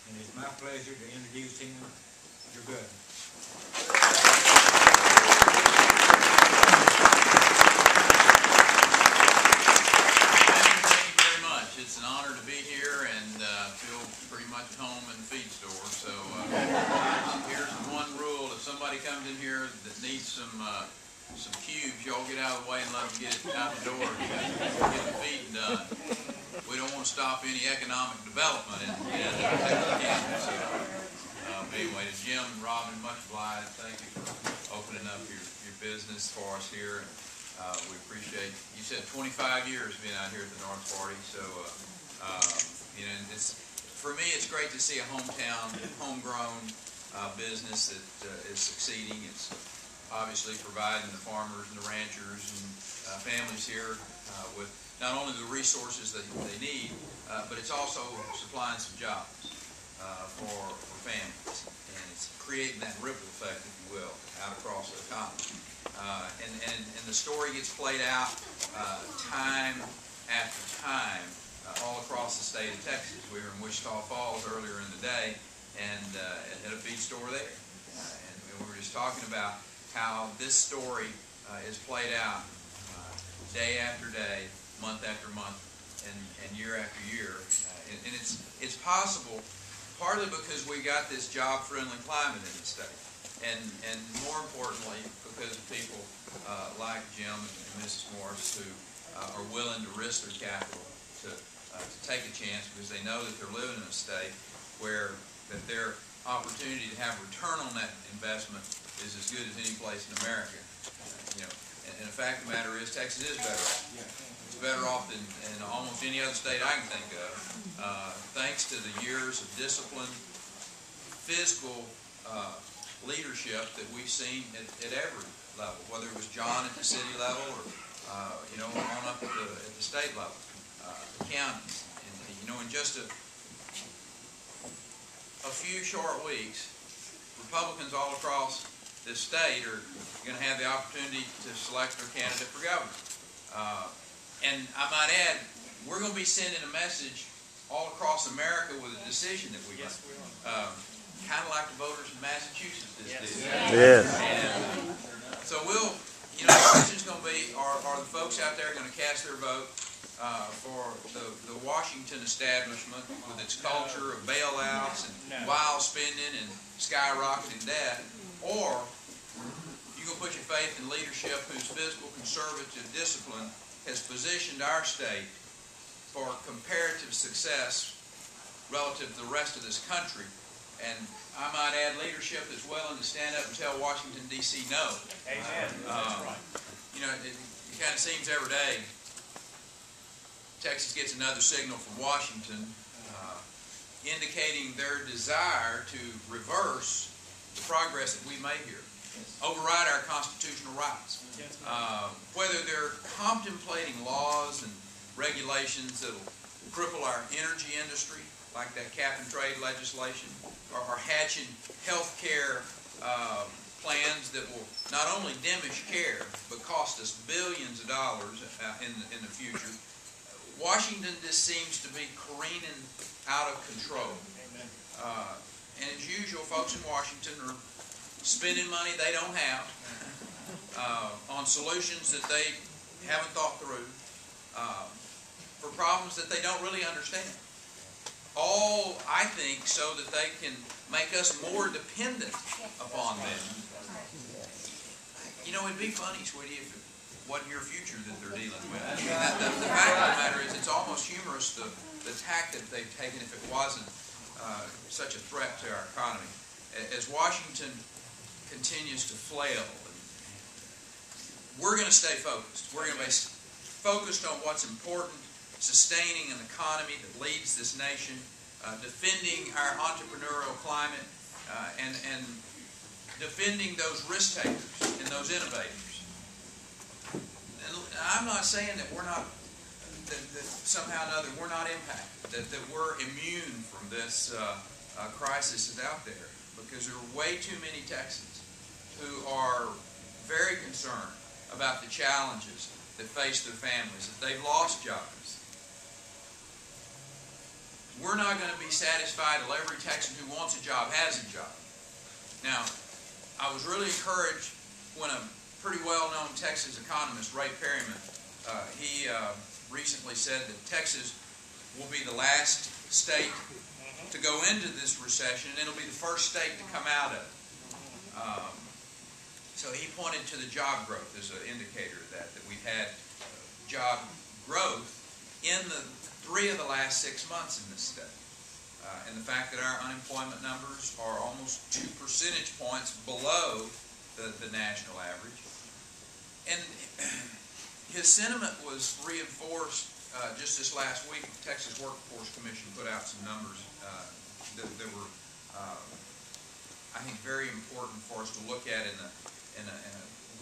and it's my pleasure to introduce him. You're good. It's an honor to be here and feel pretty much at home in the feed store. So here's the one rule: if somebody comes in here that needs some cubes, y'all get out of the way and let them get it out the door and get the feeding done. We don't want to stop any economic development in Texarkana. So anyway, to Jim and Robin, much obliged. Thank you for opening up your business for us here. We appreciate, you said 25 years being out here at the North Party, so you know, for me it's great to see a hometown, homegrown business that is succeeding. It's obviously providing the farmers and the ranchers and families here with not only the resources that they need, but it's also supplying some jobs for families, and it's creating that ripple effect, if you will, out across the economy. And the story gets played out time after time all across the state of Texas. We were in Wichita Falls earlier in the day and at a feed store there. And we were just talking about how this story is played out day after day, month after month, and year after year. And it's possible partly because we got this job-friendly climate in the state. And more importantly, because of people like Jim and Mrs. Morris who are willing to risk their capital to take a chance because they know that they're living in a state where that their opportunity to have return on that investment is as good as any place in America. You know, and the fact of the matter is, Texas is better off. It's better off than almost any other state I can think of, thanks to the years of discipline, physical leadership that we've seen at every level, whether it was John at the city level or you know, on up at the state level, the counties, and you know, in just a few short weeks, Republicans all across this state are going to have the opportunity to select their candidate for governor. And I might add, we're going to be sending a message all across America with a decision that we make. Kind of like the voters in Massachusetts did. Yes. And so we'll, you know, the question's going to be, are the folks out there going to cast their vote for the Washington establishment with its culture of bailouts and wild spending and skyrocketing debt, or you going to put your faith in leadership whose fiscal conservative discipline has positioned our state for comparative success relative to the rest of this country. And I might add leadership that's willing to stand up and tell Washington, D.C. no. Amen. That's right. You know, it kind of seems every day Texas gets another signal from Washington indicating their desire to reverse the progress that we made here, override our constitutional rights. Whether they're contemplating laws and regulations that will cripple our energy industry, like that cap-and-trade legislation, or hatching health care plans that will not only diminish care, but cost us billions of dollars in the future. Washington just seems to be careening out of control. And as usual, folks in Washington are spending money they don't have on solutions that they haven't thought through for problems that they don't really understand. All, I think, so that they can make us more dependent upon them. You know, it'd be funny, sweetie, if it wasn't your future that they're dealing with. I mean, the fact of the matter is, it's almost humorous, the tack that they've taken if it wasn't such a threat to our economy. As Washington continues to flail, we're going to stay focused. We're going to be focused on what's important, sustaining an economy that leads this nation, defending our entrepreneurial climate, and defending those risk takers and those innovators. And I'm not saying that we're not, that somehow or another we're not impacted, that we're immune from this crisis that's out there, because there are way too many Texans who are very concerned about the challenges that face their families, that they've lost jobs. we're not going to be satisfied till every Texan who wants a job has a job. Now, I was really encouraged when a pretty well-known Texas economist, Ray Perryman, he recently said that Texas will be the last state to go into this recession, and it'll be the first state to come out of it. So he pointed to the job growth as an indicator of that we've had job growth in the 3 of the last 6 months in this state. And the fact that our unemployment numbers are almost 2 percentage points below the national average. And his sentiment was reinforced just this last week. The Texas Workforce Commission put out some numbers that were, I think, very important for us to look at in a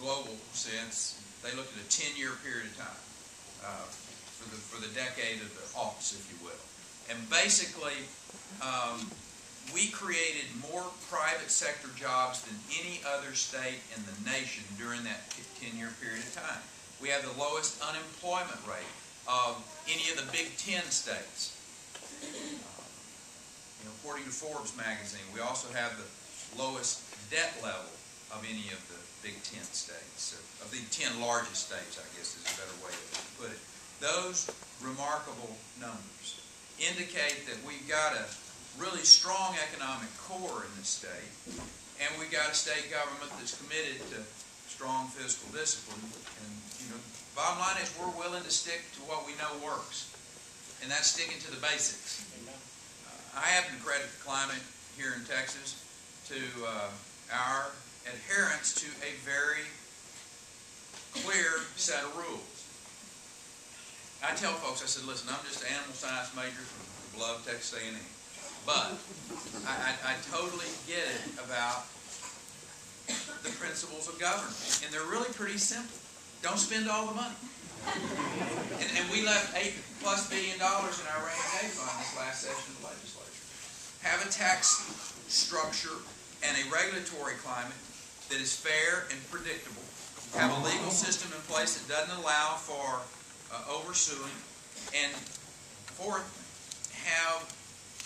global sense. They looked at a 10-year period of time for the decade of the aughts, if you will. And basically, we created more private sector jobs than any other state in the nation during that 10-year period of time. We have the lowest unemployment rate of any of the Big Ten states. According to Forbes magazine, we also have the lowest debt level of any of the Big Ten states, of the 10 largest states, I guess is a better way to put it. Those remarkable numbers indicate that we've got a really strong economic core in this state, and we've got a state government that's committed to strong fiscal discipline. And bottom line is we're willing to stick to what we know works, and that's sticking to the basics. I happen to credit the climate here in Texas to our adherence to a very clear set of rules. I tell folks, I said, listen, I'm just an animal science major from the beloved Texas A&M, but I totally get it about the principles of government, and they're really pretty simple. Don't spend all the money. And we left $8+ billion in our rainy day fund this last session of the legislature. Have a tax structure and a regulatory climate that is fair and predictable. Have a legal system in place that doesn't allow for oversuing. And fourth, have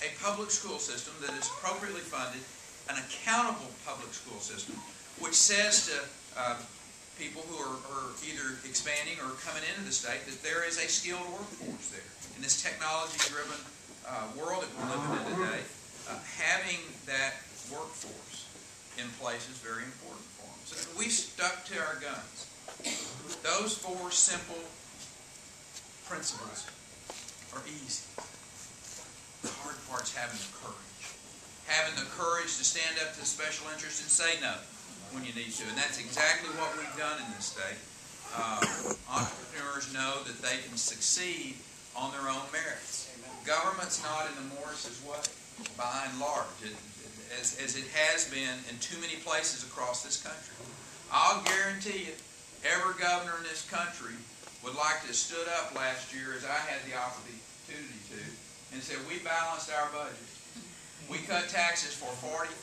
a public school system that is appropriately funded, an accountable public school system, which says to people who are either expanding or coming into the state that there is a skilled workforce there. In this technology-driven world that we're living in today, having that workforce in place is very important for them. So we stuck to our guns. Those 4 simple principles are easy. The hard part's having the courage. Having the courage to stand up to special interests and say no when you need to. And that's exactly what we've done in this state. Entrepreneurs know that they can succeed on their own merits. Government's not in the Morris's way, by and large, as it has been in too many places across this country. I'll guarantee you, every governor in this country would like to have stood up last year, as I had the opportunity to, and said, we balanced our budget. We cut taxes for 40,000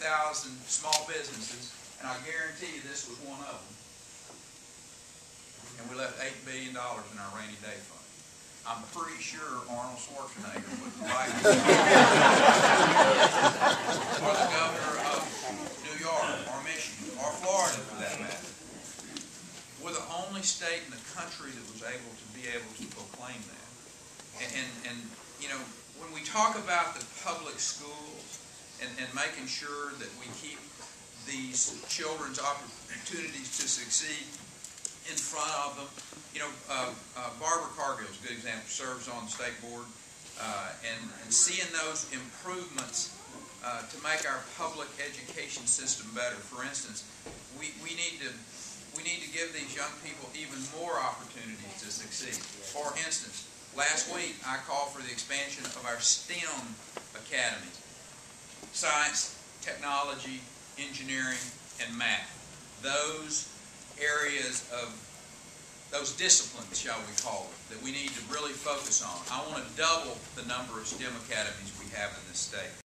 small businesses, and I guarantee you this was one of them. And we left $8 billion in our rainy day fund. I'm pretty sure Arnold Schwarzenegger would like or the governor of New York or Michigan or Florida for that matter. We're the only state in the country that was able to proclaim that. And when we talk about the public schools and making sure that we keep these children's opportunities to succeed in front of them, Barbara Cargill is a good example, serves on the state board, and seeing those improvements to make our public education system better. For instance, we need to give these young people even more opportunities to succeed. For instance, last week I called for the expansion of our STEM academies: science, technology, engineering, and math. Those areas of those disciplines, shall we call it, that we need to really focus on. I want to double the number of STEM academies we have in this state.